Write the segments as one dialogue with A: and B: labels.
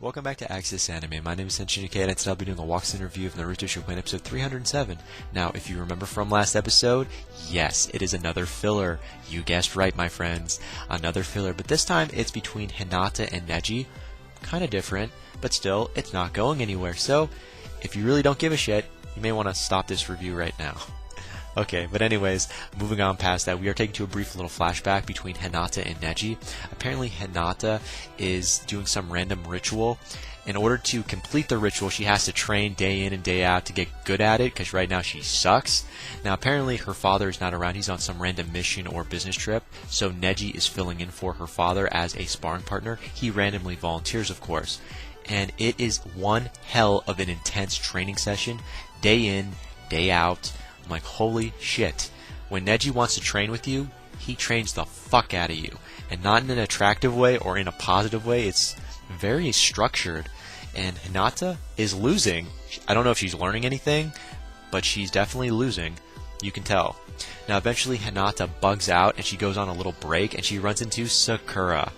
A: Welcome back to Access Anime. My name is Henshin Ikeda, and today I'll be doing a walkthrough review of Naruto Shippuden episode 307. Now, if you remember from last episode, yes, it is another filler. You guessed right, my friends. Another filler, but this time it's between Hinata and Neji. Kind of different, but still, it's not going anywhere. So, if you really don't give a shit, you may want to stop this review right now. Okay, but anyways, moving on past that, we are taken to a brief little flashback between Hinata and Neji. Apparently Hinata is doing some random ritual. In order to complete the ritual, she has to train day in and day out to get good at it, because right now she sucks. Now apparently her father is not around, he's on some random mission or business trip, so Neji is filling in for her father as a sparring partner. He randomly volunteers, of course. And it is one hell of an intense training session, day in, day out. I'm like, holy shit. When Neji wants to train with you, he trains the fuck out of you. And not in an attractive way or in a positive way. It's very structured. And Hinata is losing. I don't know if she's learning anything, but she's definitely losing. You can tell. Now eventually Hinata bugs out and she goes on a little break and she runs into Sakura.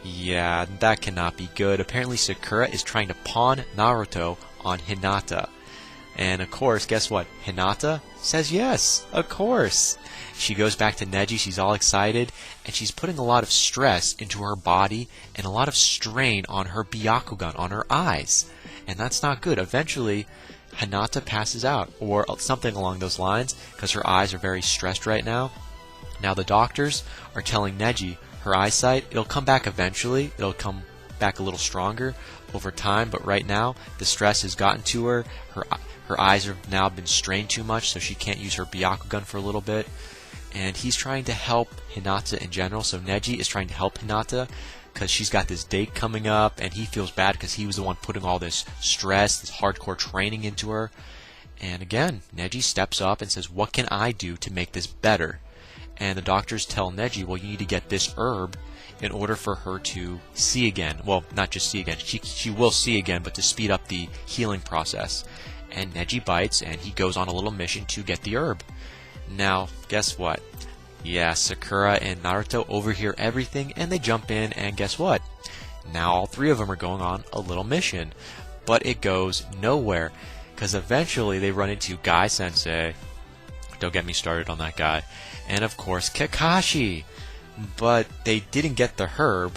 A: Yeah, that cannot be good. Apparently Sakura is trying to pawn Naruto on Hinata. And of course, guess what? Hinata says yes, of course. She goes back to Neji, she's all excited, and she's putting a lot of stress into her body and a lot of strain on her Byakugan, on her eyes. And that's not good. Eventually, Hinata passes out, or something along those lines, because her eyes are very stressed right now. Now the doctors are telling Neji her eyesight, it'll come back eventually, it'll come back a little stronger over time, but right now the stress has gotten to her. Her eyes have now been strained too much, so she can't use her Byakugan for a little bit. And he's trying to help Hinata in general, so Neji is trying to help Hinata because she's got this date coming up, and he feels bad because he was the one putting all this stress, this hardcore training into her. And again, Neji steps up and says, what can I do to make this better? And the doctors tell Neji, well, you need to get this herb in order for her to see again. Well, not just see again, she will see again, but to speed up the healing process. And Neji bites, and he goes on a little mission to get the herb. Now, guess what? Yeah, Sakura and Naruto overhear everything, and they jump in, and guess what? Now all three of them are going on a little mission. But it goes nowhere, because eventually they run into Guy Sensei. Don't get me started on that guy. And of course, Kakashi. But they didn't get the herb,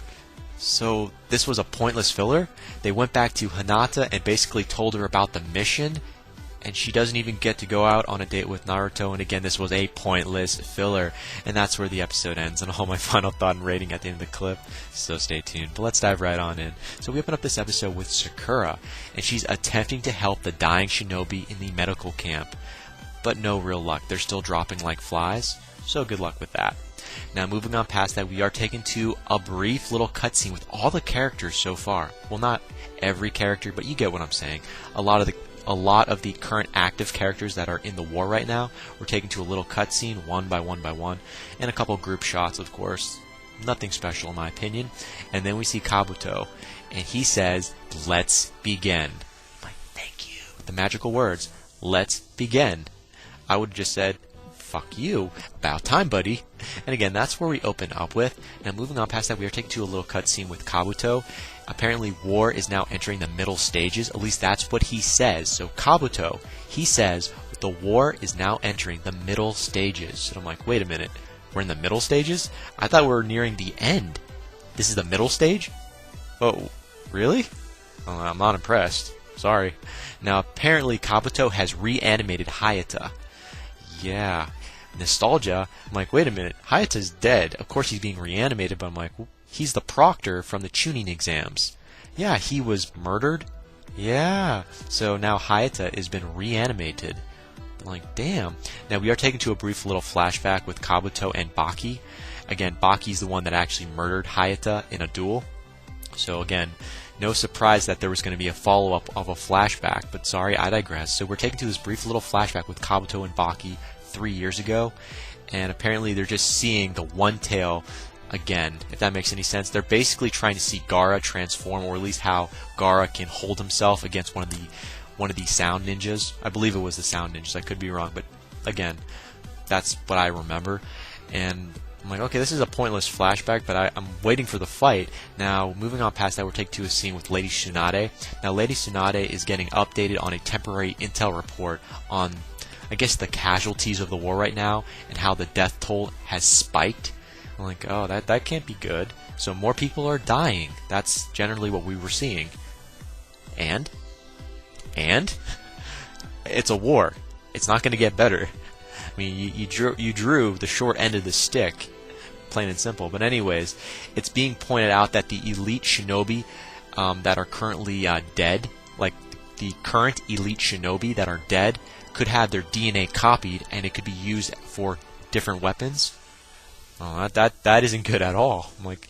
A: so this was a pointless filler. They went back to Hinata and basically told her about the mission, and she doesn't even get to go out on a date with Naruto, and again, this was a pointless filler. And that's where the episode ends, and all my final thought and rating at the end of the clip, so stay tuned. But let's dive right on in. So we open up this episode with Sakura, and she's attempting to help the dying shinobi in the medical camp. But no real luck, they're still dropping like flies, so good luck with that. Now moving on past that, we are taken to a brief little cutscene with all the characters so far. Well, not every character, but you get what I'm saying. A lot of the current active characters that are in the war right now, we're taken to a little cutscene, one by one, and a couple group shots, of course. Nothing special in my opinion. And then we see Kabuto, and he says, "Let's begin." I'm like, thank you. The magical words, "Let's begin." I would have just said, fuck you, about time, buddy. And again, that's where we open up with. Now moving on past that, we are taken to a little cutscene with Kabuto. Apparently war is now entering the middle stages, at least that's what he says. So Kabuto, he says the war is now entering the middle stages. And I'm like, wait a minute, we're in the middle stages? I thought we were nearing the end. This is the middle stage? Oh, really? Oh, I'm not impressed. Sorry. Now apparently Kabuto has reanimated Hayata. Yeah. Nostalgia. I'm like, wait a minute, Hayata's dead. Of course he's being reanimated, but I'm like, well, he's the proctor from the tuning exams. Yeah, he was murdered. Yeah. So now Hayata has been reanimated. I'm like, damn. Now we are taken to a brief little flashback with Kabuto and Baki. Again, Baki's the one that actually murdered Hayata in a duel. So again, no surprise that there was going to be a follow-up of a flashback, but sorry, I digress. So we're taken to this brief little flashback with Kabuto and Baki 3 years ago, and apparently they're just seeing the One Tail again, if that makes any sense. They're basically trying to see Gaara transform, or at least how Gaara can hold himself against one of the sound ninjas. I believe it was the sound ninjas, I could be wrong, but again, that's what I remember. And I'm like, okay, this is a pointless flashback, but I'm waiting for the fight. Now, moving on past that, we're taken to a scene with Lady Tsunade. Now, Lady Tsunade is getting updated on a temporary intel report on, I guess, the casualties of the war right now, and how the death toll has spiked. I'm like, oh, that can't be good. So more people are dying. That's generally what we were seeing. And? It's a war. It's not going to get better. I mean, you drew the short end of the stick, plain and simple. But anyways, it's being pointed out that the elite shinobi that are currently dead, like the current elite shinobi that are dead, could have their DNA copied, and it could be used for different weapons. Oh, that isn't good at all. I'm like,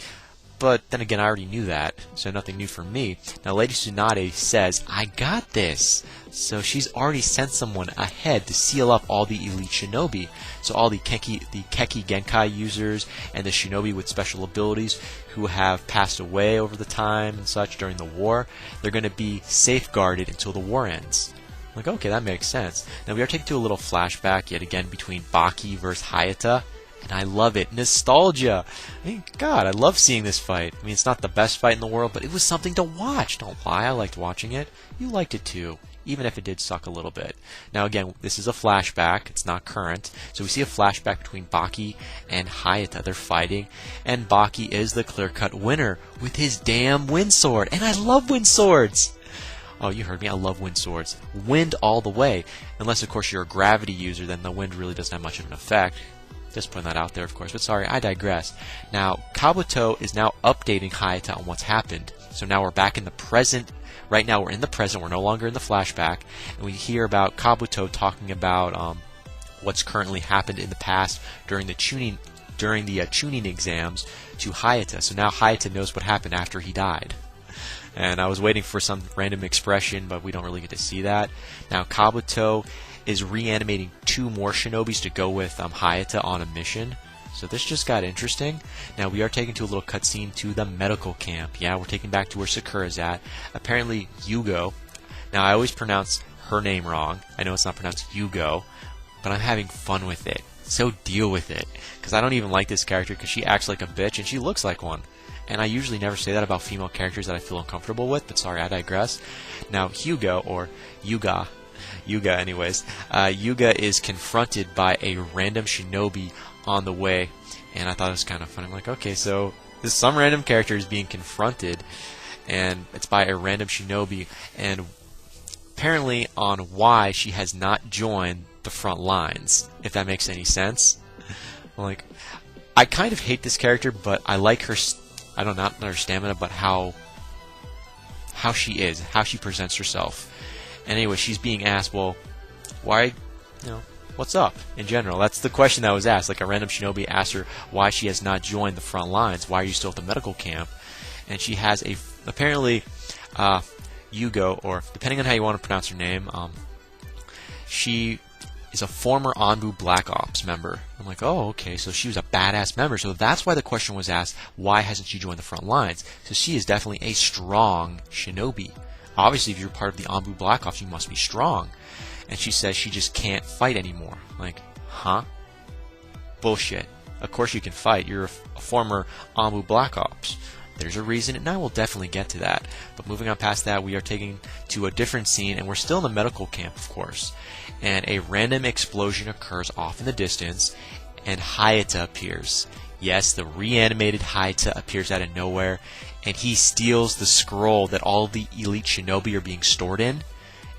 A: but then again, I already knew that, so nothing new for me. Now, Lady Tsunade says, I got this. So she's already sent someone ahead to seal up all the elite shinobi. So all the Keki Genkai users and the shinobi with special abilities who have passed away over the time and such during the war, they're going to be safeguarded until the war ends. I'm like, okay, that makes sense. Now, we are taken to a little flashback yet again between Baki versus Hayata. And I love it. Nostalgia. I mean, God, I love seeing this fight. I mean, it's not the best fight in the world, but it was something to watch. Don't lie, I liked watching it. You liked it too, even if it did suck a little bit. Now, again, this is a flashback. It's not current. So we see a flashback between Baki and Hayata. They're fighting, and Baki is the clear-cut winner with his damn wind sword. And I love wind swords. Oh, you heard me. I love wind swords. Wind all the way. Unless, of course, you're a gravity user, then the wind really doesn't have much of an effect. Just putting that out there, of course, but sorry, I digress. Now, Kabuto is now updating Hayata on what's happened. So now we're back in the present. Right now we're in the present, we're no longer in the flashback, and we hear about Kabuto talking about what's currently happened in the past during the tuning exams to Hayata. So now Hayata knows what happened after he died. And I was waiting for some random expression, but we don't really get to see that. Now, Kabuto is reanimating 2 more shinobis to go with Hayata on a mission. So this just got interesting. Now we are taken to a little cutscene to the medical camp. Yeah, we're taken back to where Sakura's at. Apparently Yugao. Now I always pronounce her name wrong. I know it's not pronounced Yugao, but I'm having fun with it. So deal with it. Because I don't even like this character because she acts like a bitch and she looks like one. And I usually never say that about female characters that I feel uncomfortable with, but sorry, I digress. Now Yugao, or Yuga anyways, Yuga is confronted by a random shinobi on the way, and I thought it was kind of funny. I'm like, okay, so some random character is being confronted, and it's by a random shinobi, and apparently on why she has not joined the front lines, if that makes any sense. I'm like, I kind of hate this character, but I like her, I don't know, not her stamina, but how she is, how she presents herself. And anyway, she's being asked, well, why, what's up in general? That's the question that was asked. Like a random shinobi asked her why she has not joined the front lines. Why are you still at the medical camp? And she has apparently, Yugao, or depending on how you want to pronounce her name, she is a former Anbu Black Ops member. I'm like, oh, okay, so she was a badass member. So that's why the question was asked, why hasn't she joined the front lines? So she is definitely a strong shinobi. Obviously, if you're part of the Anbu Black Ops, you must be strong. And she says she just can't fight anymore. Like, huh? Bullshit. Of course you can fight. You're a former Anbu Black Ops. There's a reason, and I will definitely get to that. But moving on past that, we are taken to a different scene, and we're still in the medical camp, of course. And a random explosion occurs off in the distance, and Hayata appears. Yes, the reanimated Hayata appears out of nowhere, and he steals the scroll that all the elite shinobi are being stored in,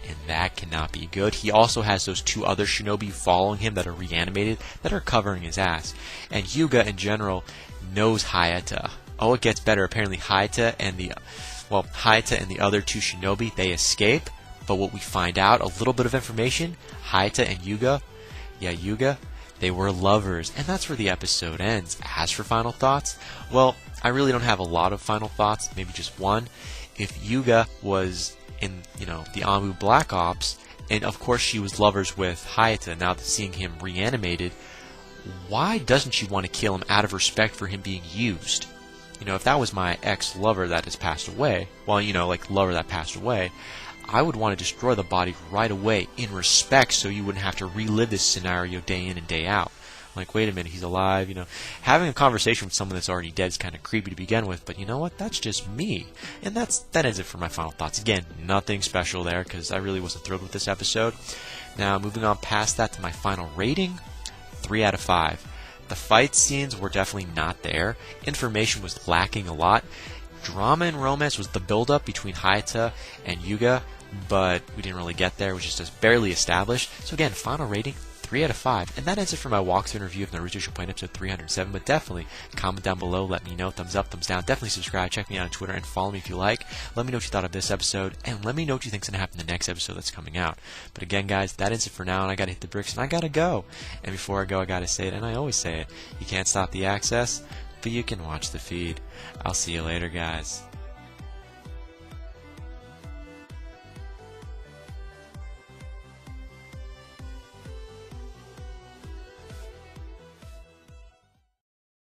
A: and that cannot be good. He also has those 2 other shinobi following him that are reanimated, that are covering his ass. And Yuga, in general, knows Hayata. Oh, it gets better. Apparently Hayata and the other 2 shinobi, they escape, but what we find out, a little bit of information, Hayata and Yuga, they were lovers, and that's where the episode ends. As for final thoughts, well, I really don't have a lot of final thoughts, maybe just one. If Yuga was in, the Anbu Black Ops, and of course she was lovers with Hayata, now seeing him reanimated, why doesn't she want to kill him out of respect for him being used? If that was my ex-lover that has passed away, lover that passed away, I would want to destroy the body right away in respect so you wouldn't have to relive this scenario day in and day out. like, wait a minute, he's alive, you know. Having a conversation with someone that's already dead is kind of creepy to begin with, but you know what? That's just me. And that ends it for my final thoughts. Again, nothing special there, because I really wasn't thrilled with this episode. Now, moving on past that to my final rating, 3 out of 5. The fight scenes were definitely not there. Information was lacking a lot. Drama and romance was the build-up between Hinata and Yugao, but we didn't really get there. It was just barely established. So again, final rating, 3 out of 5. And that ends it for my walkthrough and review of Naruto Shippuden episode 307. But definitely comment down below, let me know, thumbs up, thumbs down. Definitely subscribe, check me out on Twitter, and follow me if you like. Let me know what you thought of this episode, and let me know what you think's going to happen in the next episode that's coming out. But again, guys, that ends it for now, and I got to hit the bricks, and I got to go. And before I go, I got to say it, and I always say it, you can't stop the access, but you can watch the feed. I'll see you later, guys.